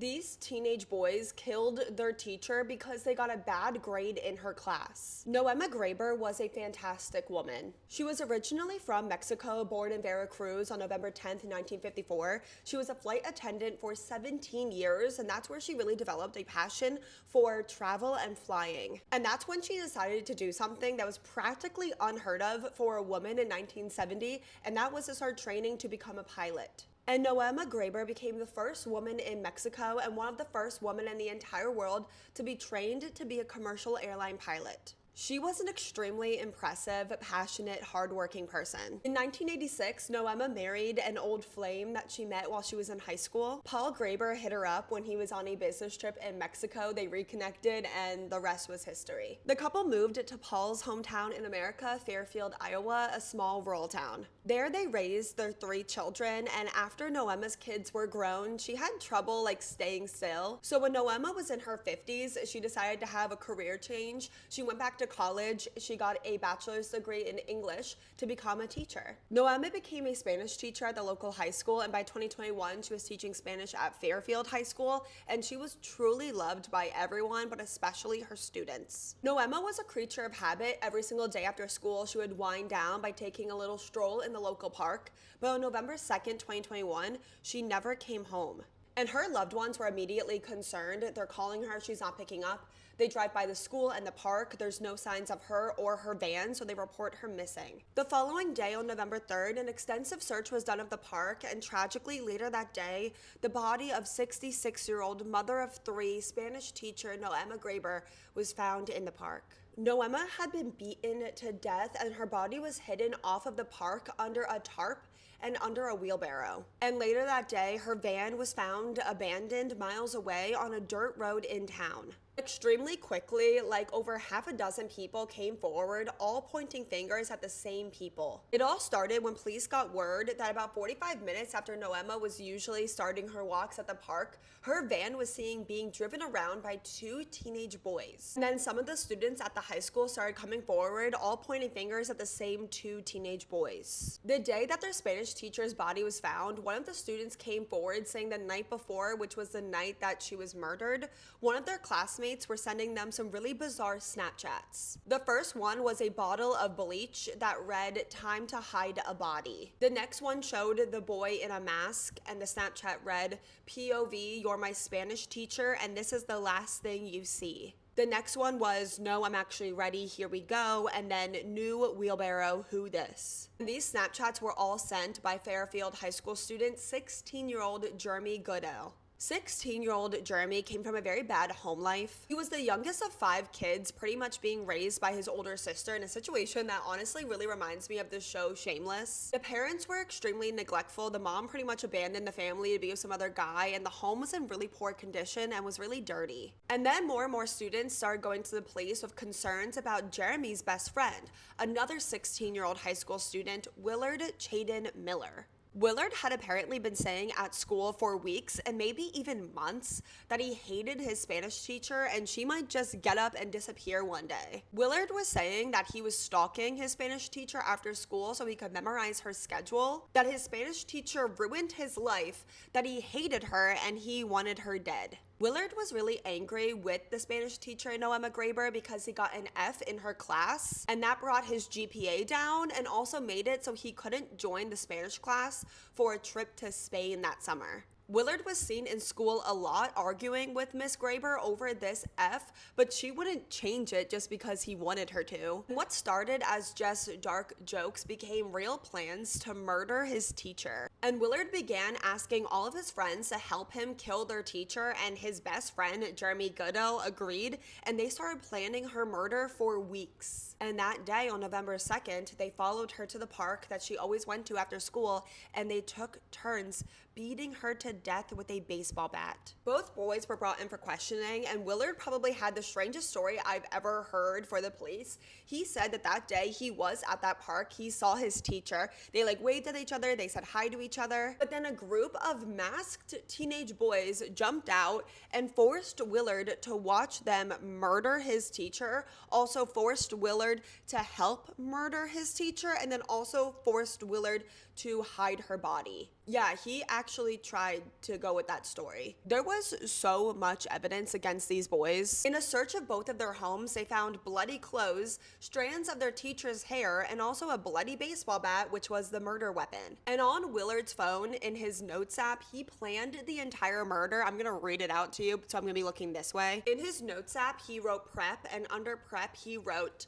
These teenage boys killed their teacher because they got a bad grade in her class. Nohema Graber was a fantastic woman. She was originally from Mexico, born in Veracruz on November 10th, 1954. She was a flight attendant for 17 years, and that's where she really developed a passion for travel and flying. And that's when she decided to do something that was practically unheard of for a woman in 1970, and that was to start training to become a pilot. And Nohema Graber became the first woman in Mexico and one of the first women in the entire world to be trained to be a commercial airline pilot. She was an extremely impressive, passionate, hardworking person. In 1986, Nohema married an old flame that she met while she was in high school. Paul Graber hit her up when he was on a business trip in Mexico. They reconnected and the rest was history. The couple moved to Paul's hometown in America, Fairfield, Iowa, a small rural town. There they raised their 3 children, and after Nohema's kids were grown, she had trouble staying still. So when Nohema was in her 50s, she decided to have a career change. She went back to college. She got a bachelor's degree in English to become a teacher. Nohema became a Spanish teacher at the local high school, and by 2021 she was teaching Spanish at Fairfield High School, and she was truly loved by everyone, but especially her students. Nohema was a creature of habit. Every single day after school she would wind down by taking a little stroll in the local park, but on November 2nd, 2021 she never came home. And her loved ones were immediately concerned. They're calling her, she's not picking up. They drive by the school and the park. There's no signs of her or her van, so they report her missing. The following day, on November 3rd, an extensive search was done of the park, and tragically later that day, the body of 66-year-old mother of 3 Spanish teacher Nohema Graber was found in the park. Nohema had been beaten to death, and her body was hidden off of the park under a tarp and under a wheelbarrow. And later that day, her van was found abandoned miles away on a dirt road in town. Extremely quickly, over half a dozen people came forward, all pointing fingers at the same people. It all started when police got word that about 45 minutes after Nohema was usually starting her walks at the park, her van was seen being driven around by 2 teenage boys. And then some of the students at the high school started coming forward, all pointing fingers at the same 2 teenage boys. The day that their Spanish teacher's body was found, one of the students came forward saying the night before, which was the night that she was murdered, one of their classmates were sending them some really bizarre Snapchats. The first one was a bottle of bleach that read, "Time to hide a body." The next one showed the boy in a mask, and the Snapchat read, "POV, you're my Spanish teacher, and this is the last thing you see." The next one was, "No, I'm actually ready, here we go," and then "New wheelbarrow, who this?" And these Snapchats were all sent by Fairfield High School student 16-year-old Jeremy Goodell. 16-year-old Jeremy came from a very bad home life. He was the youngest of 5 kids, pretty much being raised by his older sister in a situation that honestly really reminds me of the show Shameless. The parents were extremely neglectful. The mom pretty much abandoned the family to be with some other guy, and the home was in really poor condition and was really dirty. And then more and more students started going to the police with concerns about Jeremy's best friend, another 16-year-old high school student, Willard Chaden Miller. Willard had apparently been saying at school for weeks and maybe even months that he hated his Spanish teacher and she might just get up and disappear one day. Willard was saying that he was stalking his Spanish teacher after school so he could memorize her schedule, that his Spanish teacher ruined his life, that he hated her and he wanted her dead. Willard was really angry with the Spanish teacher Nohema Graber because he got an F in her class, and that brought his GPA down and also made it so he couldn't join the Spanish class for a trip to Spain that summer. Willard was seen in school a lot arguing with Miss Graber over this F, but she wouldn't change it just because he wanted her to. What started as just dark jokes became real plans to murder his teacher. And Willard began asking all of his friends to help him kill their teacher, and his best friend, Jeremy Goodell, agreed, and they started planning her murder for weeks. And that day, on November 2nd, they followed her to the park that she always went to after school, and they took turns beating her to death with a baseball bat. Both boys were brought in for questioning, and Willard probably had the strangest story I've ever heard for the police. He said that that day he was at that park, he saw his teacher, they waved at each other, they said hi to each other, but then a group of masked teenage boys jumped out and forced Willard to watch them murder his teacher, also forced Willard to help murder his teacher, and then also forced Willard to hide her body. Yeah, he actually tried to go with that story. There was so much evidence against these boys. In a search of both of their homes, they found bloody clothes, strands of their teacher's hair, and also a bloody baseball bat, which was the murder weapon. And on Willard's phone, in his notes app, he planned the entire murder. I'm gonna read it out to you, so I'm gonna be looking this way. In his notes app, he wrote prep, and under prep, he wrote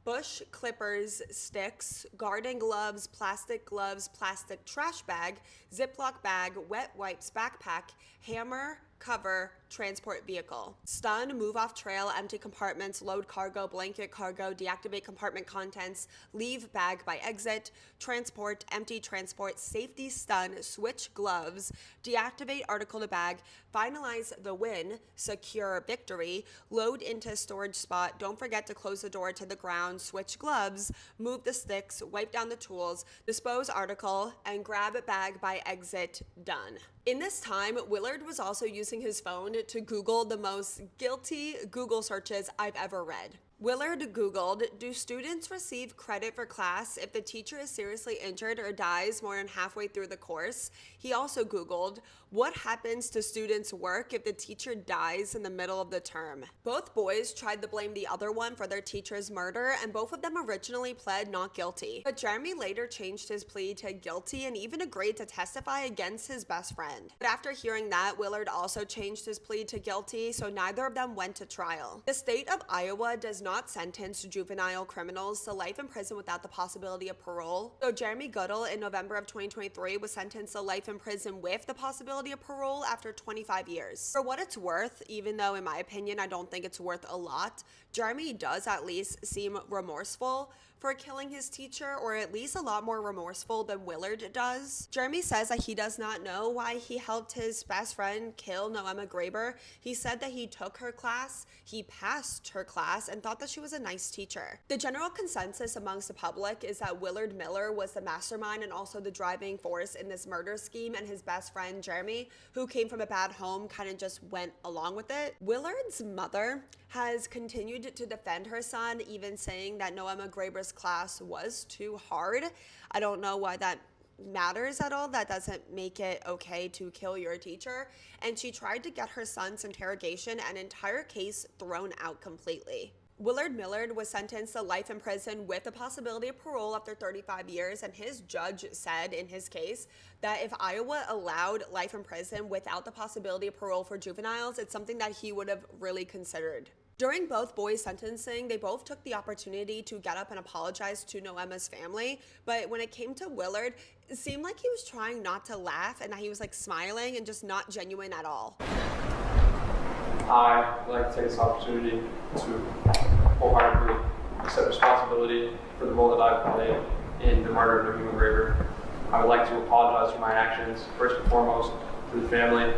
bush clippers, sticks, garden gloves, plastic trash bag, Ziploc bag, wet wipes, backpack, hammer, cover, transport vehicle. Stun, move off trail, empty compartments, load cargo, blanket cargo, deactivate compartment contents, leave bag by exit, transport, empty transport, safety stun, switch gloves, deactivate article to bag, finalize the win, secure victory, load into storage spot, don't forget to close the door to the ground, switch gloves, move the sticks, wipe down the tools, dispose article, and grab bag by exit, done. In this time, Willard was also using his phone to Google the most guilty Google searches I've ever read. Willard Googled, do students receive credit for class if the teacher is seriously injured or dies more than halfway through the course? He also Googled, what happens to students' work if the teacher dies in the middle of the term? Both boys tried to blame the other one for their teacher's murder, and both of them originally pled not guilty. But Jeremy later changed his plea to guilty and even agreed to testify against his best friend. But after hearing that, Willard also changed his plea to guilty, so neither of them went to trial. The state of Iowa does not sentence juvenile criminals to life in prison without the possibility of parole. So Jeremy Goodall in November of 2023 was sentenced to life in prison with the possibility of parole after 25 years. For what it's worth, even though in my opinion I don't think it's worth a lot, Jeremy does at least seem remorseful for killing his teacher, or at least a lot more remorseful than Willard does. Jeremy says that he does not know why he helped his best friend kill Nohema Graber. He said that he took her class, he passed her class, and thought that she was a nice teacher. The general consensus amongst the public is that Willard Miller was the mastermind and also the driving force in this murder scheme, and his best friend Jeremy, who came from a bad home, kind of just went along with it. Willard's mother has continued to defend her son, even saying that Nohema Graber's class was too hard. I don't know why that matters at all. That doesn't make it okay to kill your teacher. And she tried to get her son's interrogation and entire case thrown out completely. Willard Miller was sentenced to life in prison with the possibility of parole after 35 years, and his judge said in his case that if Iowa allowed life in prison without the possibility of parole for juveniles, it's something that he would have really considered. During both boys' sentencing, they both took the opportunity to get up and apologize to Nohema's family, but when it came to Willard, it seemed like he was trying not to laugh and that he was like smiling and just not genuine at all. I'd like to take this opportunity to wholeheartedly accept responsibility for the role that I've played in the murder of Nohema Graber. I would like to apologize for my actions, first and foremost, to the family.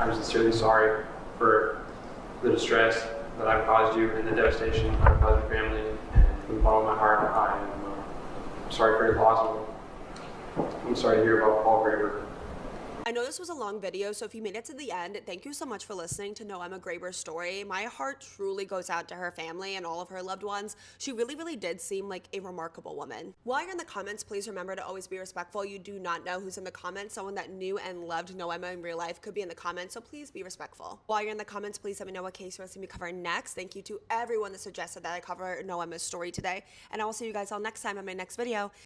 I'm sincerely sorry for the distress that I've caused you and the devastation I've caused your family. And from the bottom of my heart, I'm sorry for your loss. I'm sorry to hear about Paul Graber. I know this was a long video, so if you made it to the end, thank you so much for listening to Nohema Graber's story. My heart truly goes out to her family and all of her loved ones. She really, really did seem like a remarkable woman. While you're in the comments, please remember to always be respectful. You do not know who's in the comments. Someone that knew and loved Nohema in real life could be in the comments, so please be respectful. While you're in the comments, please let me know what case you want to see me cover next. Thank you to everyone that suggested that I cover Nohema's story today, and I will see you guys all next time in my next video.